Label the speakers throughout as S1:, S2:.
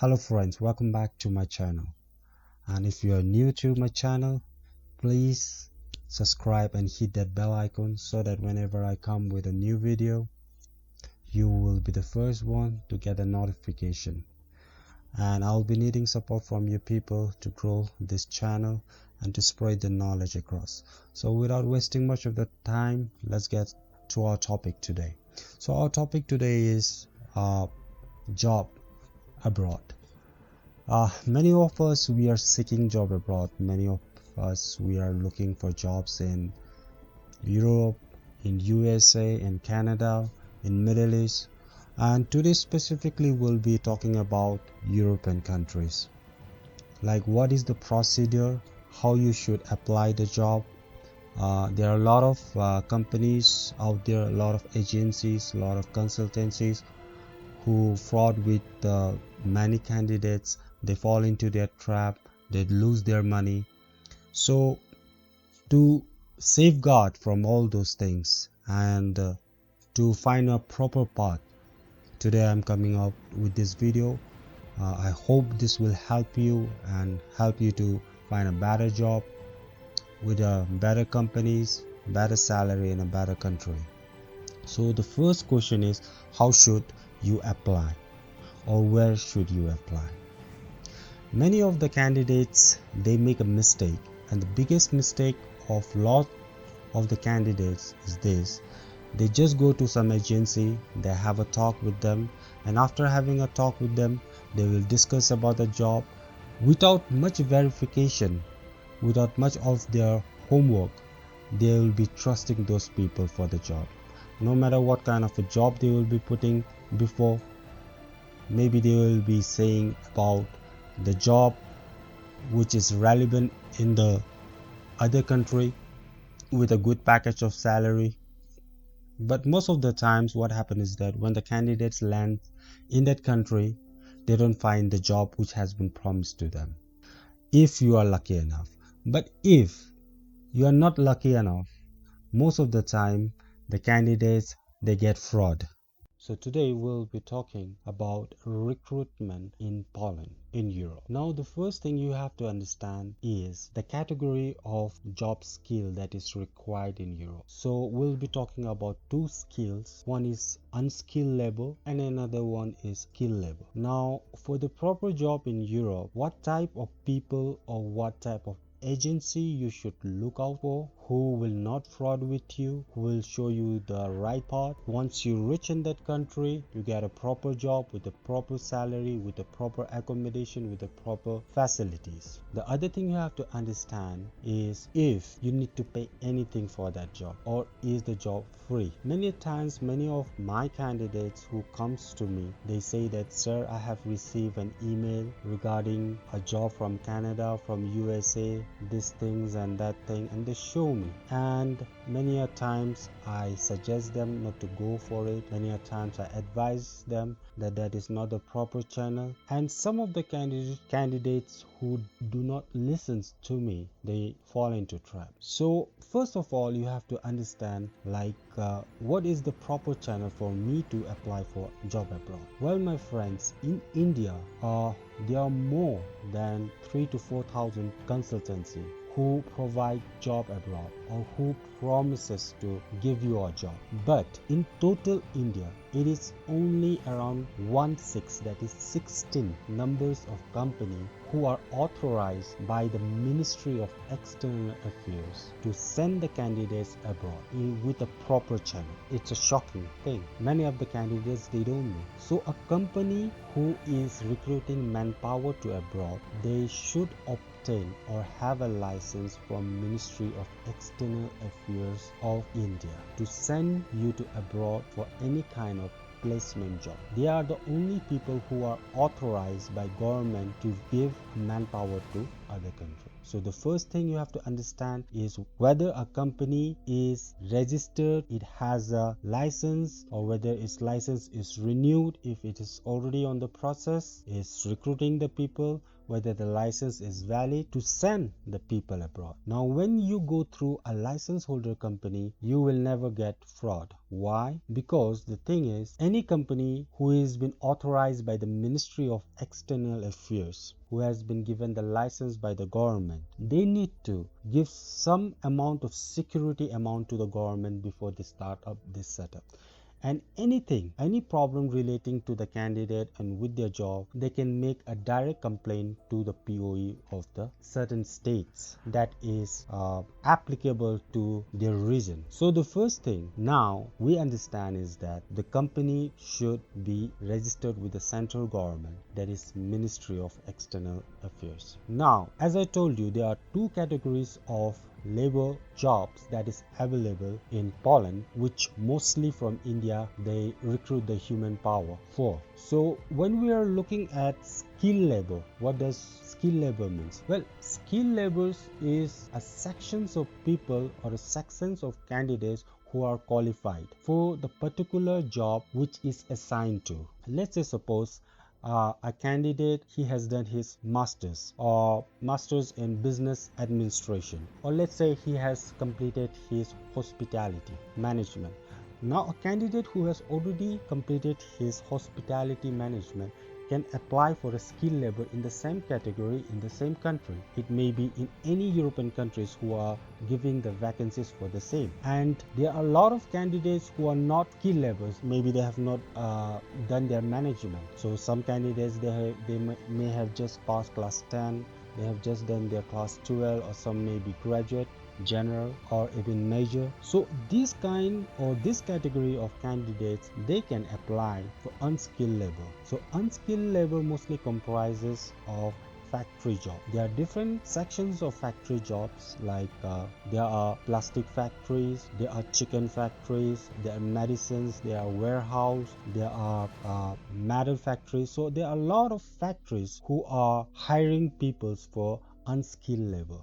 S1: Hello friends, welcome back to my channel. And if you are new to my channel, please subscribe and hit that bell icon so that whenever I come with a new video, you will be the first one to get a notification. And I'll be needing support from you people to grow this channel and to spread the knowledge across. So without wasting much of the time, let's get to our topic today. So our topic today is job abroad. Many of us, we are seeking job abroad. Many of us, we are looking for jobs in Europe, in USA, in Canada, in Middle East. And today specifically we'll be talking about European countries. Like what is the procedure, how you should apply the job. There are a lot of companies out there, a lot of agencies, a lot of consultancies who fraud with many candidates. They fall into their trap, they lose their money. So to safeguard from all those things and to find a proper path, today I'm coming up with this video. I hope this will help you and help you to find a better job with better companies, better salary in a better country. So the first question is, how should you apply, or where should you apply? Many of the candidates, they make a mistake, and the biggest mistake of lot of the candidates is this: they just go to some agency, they have a talk with them, and after having a talk with them, they will discuss about the job without much verification, without much of their homework. They will be trusting those people for the job, no matter what kind of a job they will be putting before. Maybe they will be saying about the job which is relevant in the other country with a good package of salary. But most of the times what happens is that when the candidates land in that country, they don't find the job which has been promised to them, if you are lucky enough. But if you are not lucky enough, most of the time the candidates, they get fraud. So today we'll be talking about recruitment in Poland, in Europe. Now the first thing you have to understand is the category of job skill that is required in Europe. So we'll be talking about two skills. One is unskilled labor and another one is skilled labor. Now for the proper job in Europe, what type of people or what type of agency you should look out for, who will not fraud with you, who will show you the right path. Once you reach in that country, you get a proper job with a proper salary, with a proper accommodation, with the proper facilities. The other thing you have to understand is if you need to pay anything for that job, or is the job free. Many times, many of my candidates who comes to me, they say that, sir, I have received an email regarding a job from Canada, from USA, these things and that thing, and they show me, and many a times I suggest them not to go for it. Many a times I advise them that that is not the proper channel, and some of the candidates who do not listen to me, they fall into trap. So first of all, you have to understand what is the proper channel for me to apply for job abroad. Well, my friends, in India there are more than 3,000 to 4,000 consultancy who provide job abroad or who promises to give you a job. But in total India, it is only around 16, that is 16 numbers of company who are authorized by the Ministry of External Affairs to send the candidates abroad with a proper channel. It's a shocking thing. Many of the candidates, they don't know. So a company who is recruiting manpower to abroad, they should obtain or have a license from Ministry of External Affairs of India to send you to abroad for any kind of placement job. They are the only people who are authorized by government to give manpower to other countries. So the first thing you have to understand is whether a company is registered, it has a license, or whether its license is renewed, if it is already on the process, is recruiting the people, whether the license is valid to send the people abroad. Now, when you go through a license holder company, you will never get fraud. Why? Because the thing is, any company who has been authorized by the Ministry of External Affairs, who has been given the license by the government, they need to give some amount of security amount to the government before they start up this setup. And any problem relating to the candidate and with their job, they can make a direct complaint to the POE of the certain states that is applicable to their region. So the first thing now we understand is that the company should be registered with the central government, that is Ministry of External Affairs. Now, as I told you, there are two categories of labor jobs that is available in Poland, which mostly from India they recruit the human power for. So when we are looking at skilled labor, what does skilled labor means? Well, skilled labors is a sections of people or a sections of candidates who are qualified for the particular job which is assigned to. Let's say suppose a candidate, he has done his masters in business administration, or let's say he has completed his hospitality management. Now a candidate who has already completed his hospitality management can apply for a skilled labor in the same category in the same country. It may be in any European countries who are giving the vacancies for the same. And there are a lot of candidates who are not skilled laborers. Maybe they have not done their management. So some candidates they may have just passed class 10, they have just done their class 12, or some may be graduate, general, or even major. So this kind or this category of candidates, they can apply for unskilled labor. So unskilled labor mostly comprises of factory job. There are different sections of factory jobs, like there are plastic factories, there are chicken factories, there are medicines, there are warehouse, there are metal factories. So there are a lot of factories who are hiring people for unskilled labor.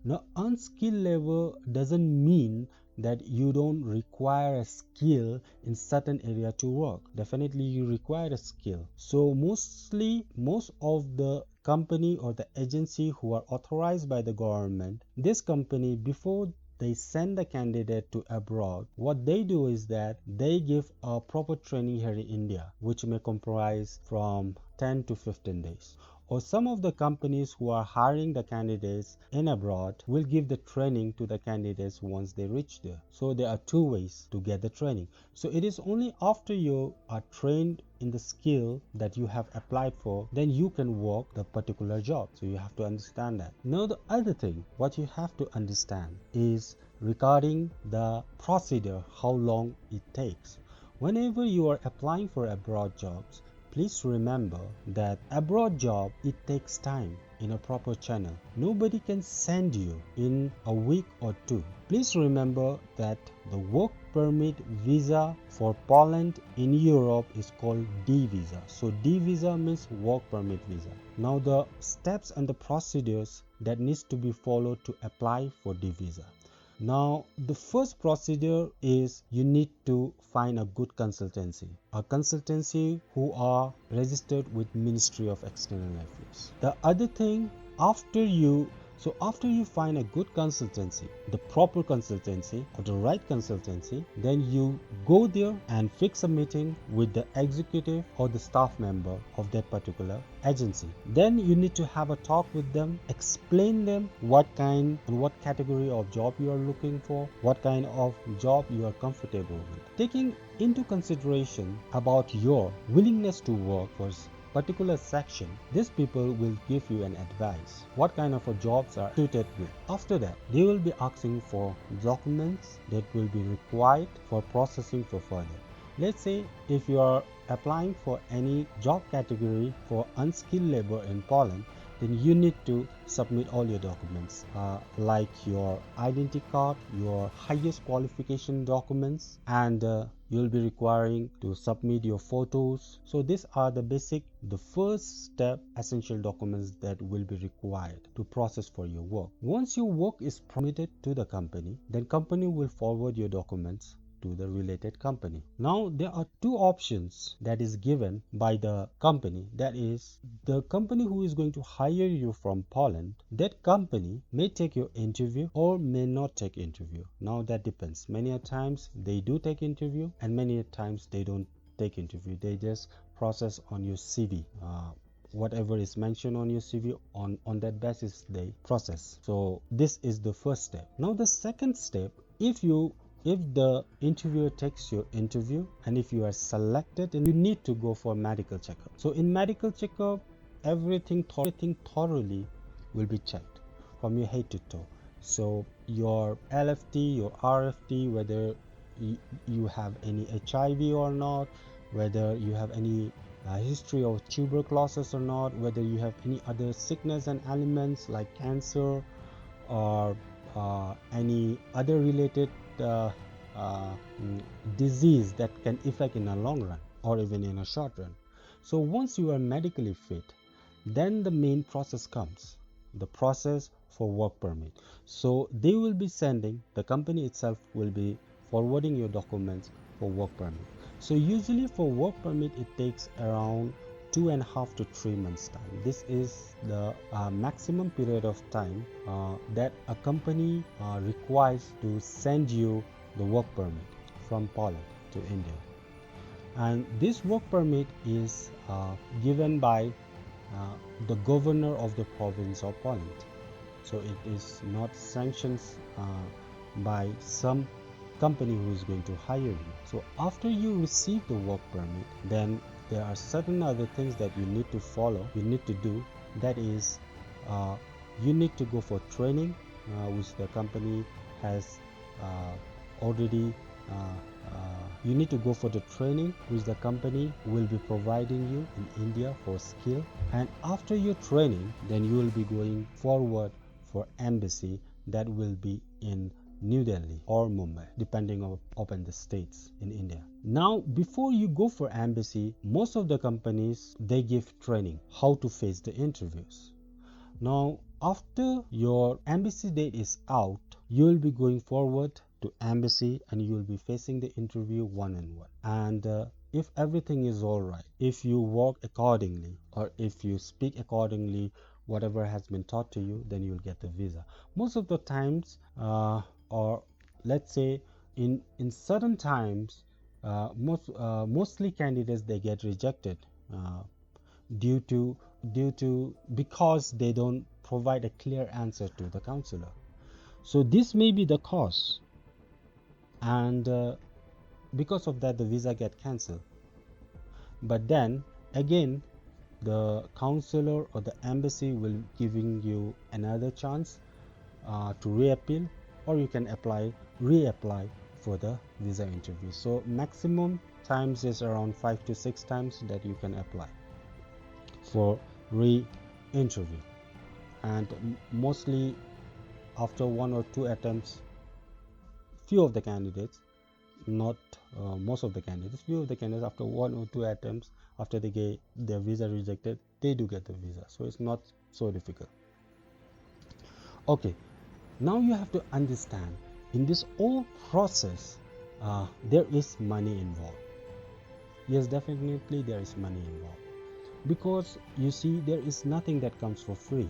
S1: Now, unskilled labor doesn't mean that you don't require a skill in certain area to work. Definitely you require a skill. So most of the company or the agency who are authorized by the government, this company, before they send the candidate to abroad, what they do is that they give a proper training here in India, which may comprise from 10 to 15 days. Or some of the companies who are hiring the candidates in abroad will give the training to the candidates once they reach there. So there are two ways to get the training. So it is only after you are trained in the skill that you have applied for, then you can work the particular job. So you have to understand that. Now the other thing, what you have to understand is regarding the procedure, how long it takes. Whenever you are applying for abroad jobs, please remember that abroad job, it takes time in a proper channel. Nobody can send you in a week or two. Please remember that the work permit visa for Poland in Europe is called D visa. So D visa means work permit visa. Now the steps and the procedures that needs to be followed to apply for D visa. Now, the first procedure is you need to find a good consultancy, a consultancy who are registered with Ministry of External Affairs. The other thing, after you find a good consultancy, the proper consultancy or the right consultancy, then you go there and fix a meeting with the executive or the staff member of that particular agency. Then you need to have a talk with them, explain them what kind and what category of job you are looking for, what kind of job you are comfortable with. Taking into consideration about your willingness to work for particular section, these people will give you an advice what kind of jobs are suited with. After that, they will be asking for documents that will be required for processing for further. Let's say if you are applying for any job category for unskilled labor in Poland, then you need to submit all your documents like your identity card, your highest qualification documents, and you'll be requiring to submit your photos. So these are the first step essential documents that will be required to process for your work. Once your work is submitted to the company, then company will forward your documents to the related company. Now there are two options that is given by the company, that is the company who is going to hire you from Poland, that company may take your interview or may not take interview. Now that depends. Many a times they do take interview, and many a times they don't take interview. They just process on your CV. Whatever is mentioned on your CV, on that basis they process. So this is the first step. Now the second step, if the interviewer takes your interview and if you are selected, then you need to go for medical checkup. So in medical checkup, everything thoroughly will be checked from your head to toe. So your LFT, your RFT, whether you have any HIV or not, whether you have any history of tuberculosis or not, whether you have any other sickness and ailments like cancer or any other related disease that can affect in a long run or even in a short run. So once you are medically fit, then the main process comes, the process for work permit. So they will be sending, the company itself will be forwarding your documents for work permit. So usually for work permit it takes around 2.5 to 3 months time. This is the maximum period of time that a company requires to send you the work permit from Poland to India. And this work permit is given by the governor of the province of Poland. So it is not sanctioned by some company who is going to hire you. So after you receive the work permit, then there are certain other things that you need to follow, you need to do. That is, you need to go for training, which the company has already you need to go for the training which the company will be providing you in India for skill. And after your training, then you will be going forward for embassy that will be in New Delhi or Mumbai, depending upon the states in India. Now, before you go for embassy, most of the companies, they give training how to face the interviews. Now, after your embassy date is out, you will be going forward to embassy and you will be facing the interview one-on-one. And if everything is all right, if you work accordingly or if you speak accordingly, whatever has been taught to you, then you will get the visa. Most of the times, or let's say in certain times, mostly candidates, they get rejected due to because they don't provide a clear answer to the counselor. So this may be the cause, and because of that the visa get cancelled. But then again, the counselor or the embassy will giving you another chance to reappeal, or you can reapply for the visa interview. So maximum times is around 5 to 6 times that you can apply for re-interview, and mostly after 1 or 2 attempts, few of the candidates, not most of the candidates, few of the candidates, after 1 or 2 attempts, after they get their visa rejected, they do get the visa. So it's not so difficult. Okay, now you have to understand, in this whole process there is money involved. Yes, definitely there is money involved, because you see, there is nothing that comes for free,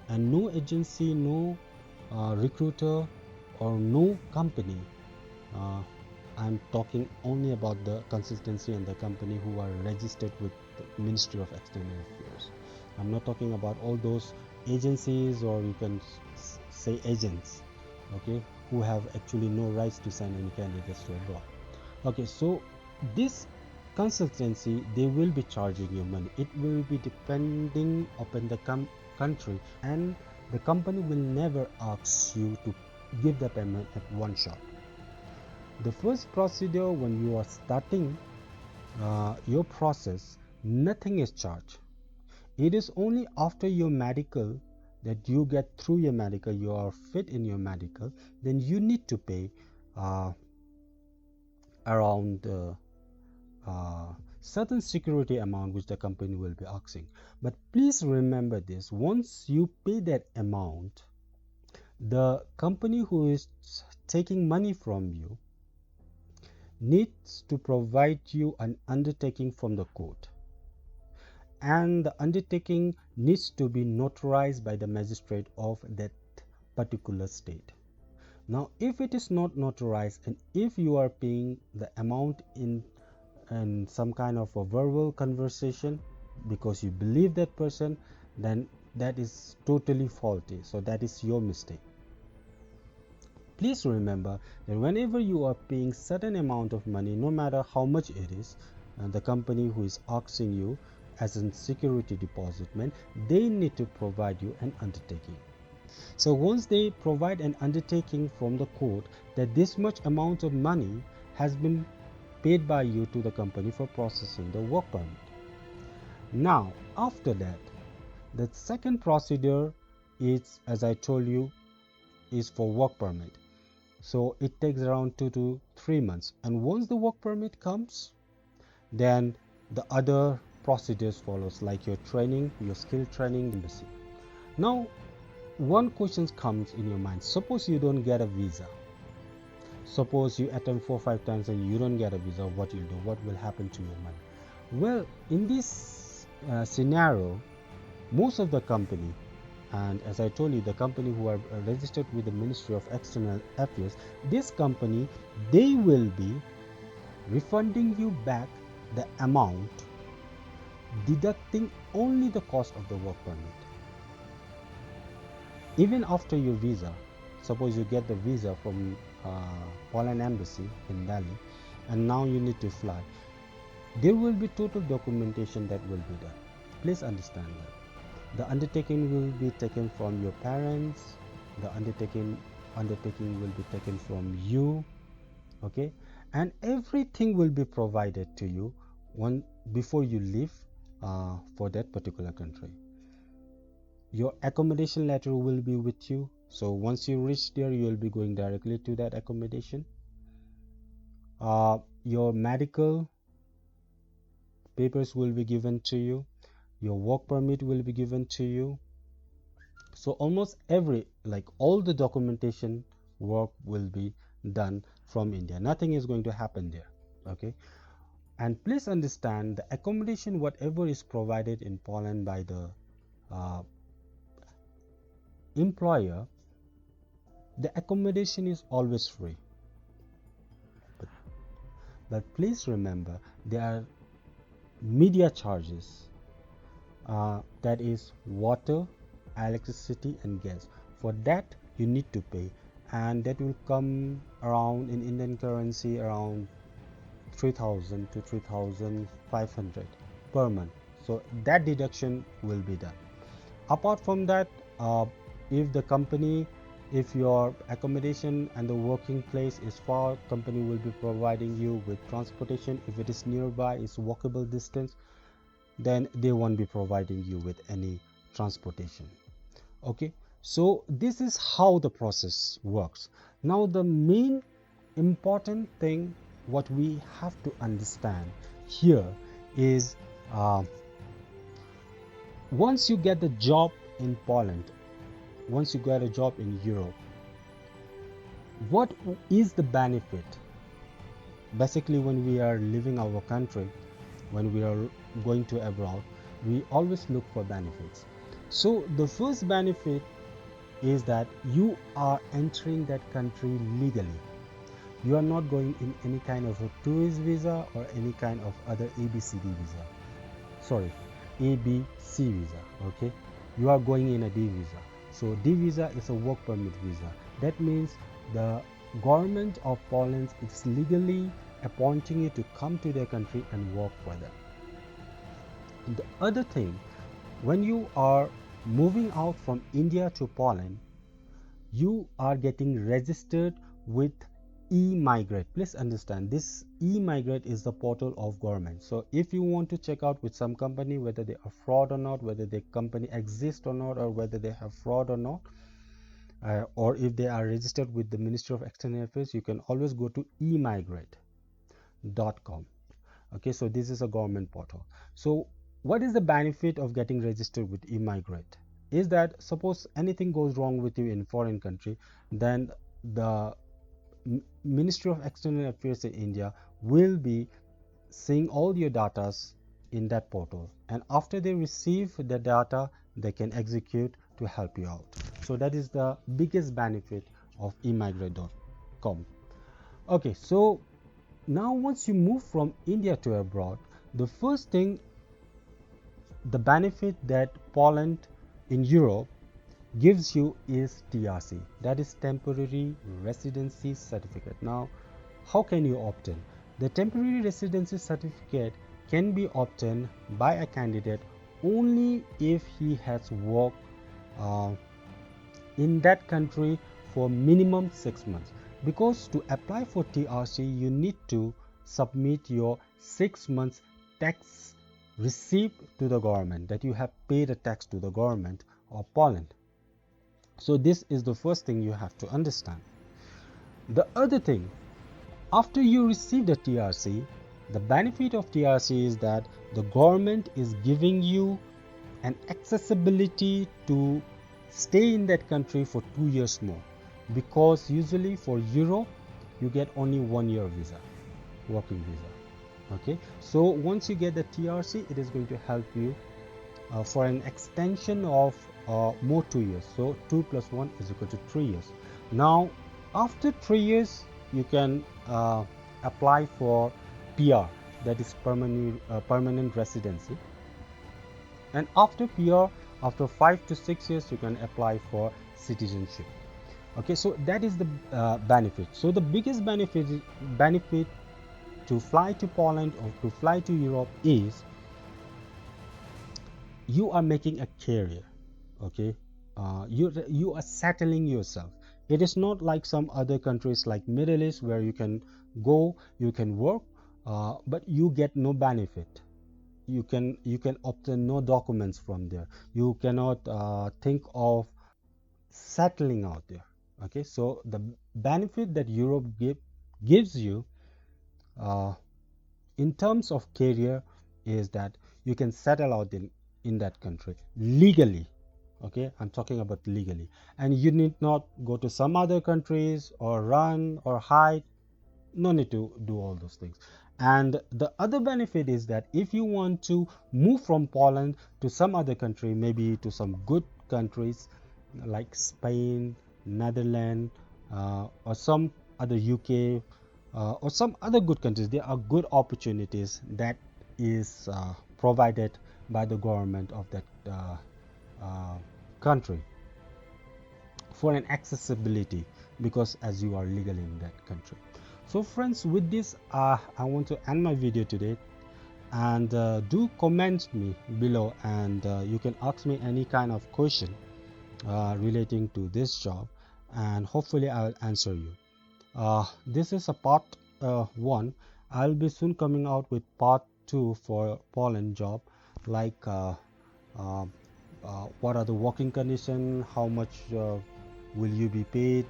S1: and no agency, no recruiter or no company, I'm talking only about the consultancy and the company who are registered with the Ministry of External Affairs. I'm not talking about all those agencies, or you can say agents, okay, who have actually no rights to send any candidates to abroad. Okay, so this consultancy, they will be charging you money. It will be depending upon the country, and the company will never ask you to give the payment at one shot. The first procedure, when you are starting your process, nothing is charged. It is only after your medical, that you get through your medical, you are fit in your medical, then you need to pay around certain security amount which the company will be asking. But please remember this, once you pay that amount, the company who is taking money from you needs to provide you an undertaking from the court. and the undertaking needs to be notarized by the magistrate of that particular state. Now, if it is not notarized and if you are paying the amount in some kind of a verbal conversation because you believe that person, then that is totally faulty. So that is your mistake. Please remember that whenever you are paying certain amount of money, no matter how much it is, the company who is asking you as a security deposit, they need to provide you an undertaking. So once they provide an undertaking from the court that this much amount of money has been paid by you to the company for processing the work permit. Now, after that, the second procedure is, as I told you, is for work permit. So it takes around 2 to 3 months, and once the work permit comes, then the other procedures follows, like your training, your skill training, embassy. Now, one question comes in your mind. Suppose you don't get a visa. Suppose you attempt 4-5 times and you don't get a visa. What you'll do? What will happen to your money? Well, in this scenario, most of the company, and as I told you, the company who are registered with the Ministry of External Affairs, this company, they will be refunding you back the amount, deducting only the cost of the work permit. Even after your visa, suppose you get the visa from Poland embassy in Delhi, and now you need to fly, there will be total documentation that will be done. Please understand that the undertaking will be taken from your parents, the undertaking will be taken from you, okay, and everything will be provided to you before you leave for that particular country. Your accommodation letter will be with you, so once you reach there, you will be going directly to that accommodation. Your medical papers will be given to you, your work permit will be given to you. So almost all the documentation work will be done from India. Nothing is going to happen there, okay? And please understand, the accommodation, whatever is provided in Poland by the employer, the accommodation is always free. But please remember, there are media charges, that is water, electricity and gas. For that you need to pay, and that will come around in Indian currency around 3,000 to 3,500 per month. So that deduction will be done. Apart from that, if your accommodation and the working place is far, company will be providing you with transportation. If it is nearby, it's walkable distance, then they won't be providing you with any transportation. Okay, so this is how the process works. Now the main important thing what we have to understand here is, once you get the job in Poland, once you get a job in Europe, what is the benefit? Basically, when we are leaving our country, when we are going to abroad, we always look for benefits. So the first benefit is that you are entering that country legally. You are not going in any kind of a tourist visa or any kind of other ABCD visa. Sorry, ABC visa, okay? You are going in a D visa. So D visa is a work permit visa. That means the government of Poland is legally appointing you to come to their country and work for them. And the other thing, when you are moving out from India to Poland, you are getting registered with e-migrate. Please understand, this e-migrate is the portal of government. So if you want to check out with some company whether they are fraud or not, whether the company exists or not, or whether they have fraud or not, or if they are registered with the Ministry of External Affairs, you can always go to emigrate.com. okay, so this is a government portal. So what is the benefit of getting registered with emigrate? Is that suppose anything goes wrong with you in foreign country, then the Ministry of External Affairs in India will be seeing all your datas in that portal, and after they receive the data, they can execute to help you out. So that is the biggest benefit of emigrate.com. Okay, so now once you move from India to abroad, the first thing, the benefit that Poland in Europe gives you is TRC, that is temporary residency certificate. Now, how can you obtain? The temporary residency certificate can be obtained by a candidate only if he has worked in that country for minimum 6 months, because to apply for TRC you need to submit your 6 months tax receipt to the government, that you have paid a tax to the government of Poland. So this is the first thing you have to understand. The other thing, after you receive the TRC, the benefit of TRC is that the government is giving you an accessibility to stay in that country for 2 years more, because usually for Europe you get only 1 year visa, working visa. Okay, so once you get the TRC, it is going to help you for an extension of more 2 years. So 2 plus 1 is equal to 3 years. Now after 3 years you can apply for PR, that is permanent residency, and after PR, after 5 to 6 years you can apply for citizenship. Okay, so that is the benefit. So the biggest benefit to fly to Poland or to fly to Europe is you are making a career. Okay, you are settling yourself. It is not like some other countries like Middle East where you can go, you can work, but you get no benefit. You can obtain no documents from there. You cannot think of settling out there. Okay, so the benefit that Europe gives you in terms of career is that you can settle out in that country legally. Okay, I'm talking about legally, and you need not go to some other countries or run or hide. No need to do all those things. And the other benefit is that if you want to move from Poland to some other country, maybe to some good countries like Spain, Netherlands, or some other UK, or some other good countries, there are good opportunities that is provided by the government of that country for an accessibility, because as you are legally in that country. So friends, with this I want to end my video today, and do comment me below, and you can ask me any kind of question relating to this job, and hopefully I'll answer you. This is a part 1. I'll be soon coming out with part 2 for Poland job, like what are the working conditions, how much will you be paid,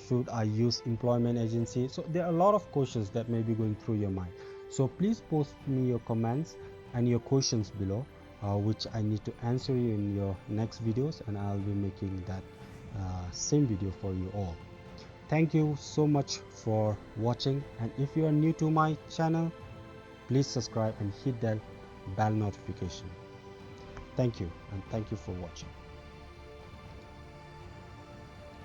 S1: should I use employment agency. So there are a lot of questions that may be going through your mind. So please post me your comments and your questions below, which I need to answer you in your next videos, and I'll be making that same video for you all. Thank you so much for watching, and if you are new to my channel, please subscribe and hit that bell notification. Thank you, and thank you for watching.